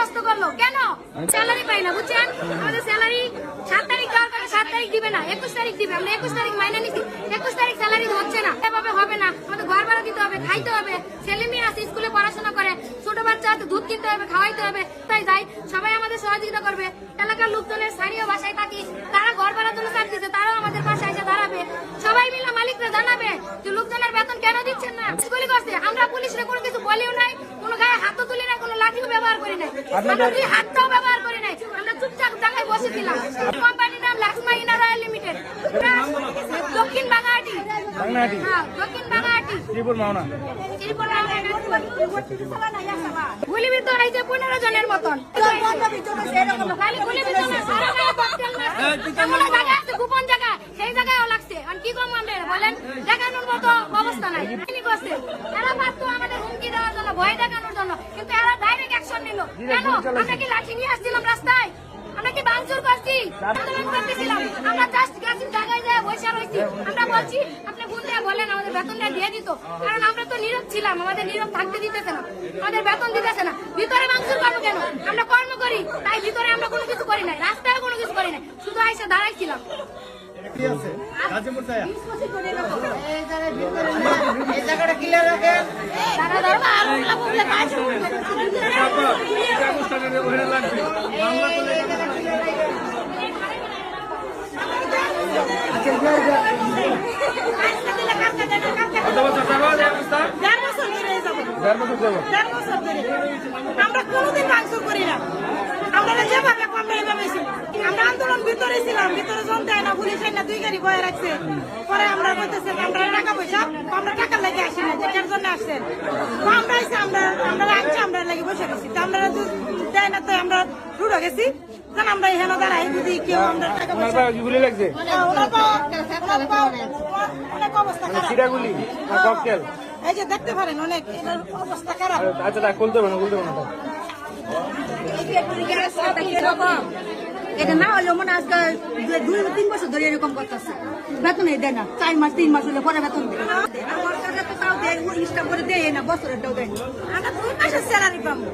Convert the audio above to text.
বরখাস্ত করলো কেন? স্যালারি পাই না, বুঝছেন? আমাদের স্যালারি 7 তারিখ দেওয়ার কথা 7 তারিখ দিবে না, 21 তারিখ দিবে। আমরা 21 তারিখ মাইনে নিচ্ছি, 21 তারিখ স্যালারি হচ্ছে না। এভাবে হবে না, আমাদের ঘর ভাড়া দিতে হবে, খাইতে হবে, ছেলে মেয়ে আছে স্কুলে পড়াশোনা করে, ছোট বাচ্চা আছে দুধ কিনতে হবে, খাওয়াইতে হবে। তাই যাই সবাই আমাদের সহযোগিতা করবে। এলাকার লোকজনের স্থানীয় বাসায় থাকি, তারা ঘর ভাড়ার জন্য চাপ দিচ্ছে, তারাও আমাদের পাশে এসে দাঁড়াবে। সবাই মিলে মালিকরা জানাবে যে লোকজনের বেতন কেন দিচ্ছেন না। গুলি করছে, আমরা পুলিশরা কোনো কিছু বলিও নাই, কোনো গায়ে হাতও তুলি নাই, কোনো লাঠিও ব্যবহার করি নাই, আমরা দুই হাতটাও ব্যবহার করি নাই। আমরা চুপচাপ জায়গায় বসেছিলাম। কোম্পানির নাম লাক্সমা ইনারয়েল লিমিটেড, দক্ষিণ বাঙাহাটি। হ্যাঁ, দক্ষিণ বাঙাহাটি, শ্রীপুর মাওনা। গুলিবিদ্ধ হয়েছে 15 জনের মতন। খালি গুলিবিদ্ধ না, সারা গায়ে ককটেল মারছে। এমন জায়গা আছে, গোপন জায়গা, সেই জায়গায়ও লাগছে। আর কি কম আমরা বলেন, দেখানোর মতো অবস্থা নাই। কি করছে এরা? পারতো আমাদের হুমকি দেওয়ার জন্য, ভয় দেখানোর জন্য, কিন্তু এরা ডাইরেক্ট অ্যাকশন নিল। কেন? আমরা কি লাঠি নিয়ে আসছিলাম রাস্তায়? আমরা কি ভাঙচুর করছি? আন্দোলন করতেছিলাম, আমরা জাস্ট গেছি জায়গায় যায় বসে রয়েছি। আমরা বলছি আপনি গুন্ডা বলেন আমাদের বেতনটা দিয়ে দিত, কারণ আমরা তো নীরব ছিলাম, আমাদের নীরব থাকতে দিতেছে না, আমাদের বেতন দিতেছে না। ভিতরে ভাঙচুর করবো কেন? আমরা কর্ম করি, তাই ভিতরে আমরা কোনো কিছু করি নাই, রাস্তায় কোনো কিছু করি নাই, শুধু আইসা দাঁড়াইছিলাম। আমরা কোনোদিন ভাঙচুর করি না, আমরা যেভাবে আমরা আন্দোলন ভিতরে ছিলাম, ভিতরে জনতে না পুলিশ না 2 গাড়ি বয়ে রাখছে। পরে আমরা বলতেছে আমরা টাকা পয়সা, আমরা টাকা লেগে আসি না, যেটার জন্য আসছেন আমরা আইসি, আমরা রাখছি, আমরা লেগে বসে গেছি। আমরা দেয় না, তো আমরা রুড়ে গেছি, কারণ আমরা এখানে দাঁড়াই যদি কেউ আমরা টাকা পয়সা লাগছে অনেক অবস্থা খারাপ। এই যে দেখতে পারেন অনেক অবস্থা খারাপ। আচ্ছা খুলতে হবে না, খুলতে হবে না। এটা না হলেও মনে আজকে 2-3 বছর ধরে এরকম করতেছে, বেতন দেয় না। 4 মাস 3 মাস হলে পরে বেতন দেয়। আমার কাছে তো তাও দেয়, 19টা করে দেয় না, বছরের দেয় না। আমরা 2 মাসের স্যালারি পাবো।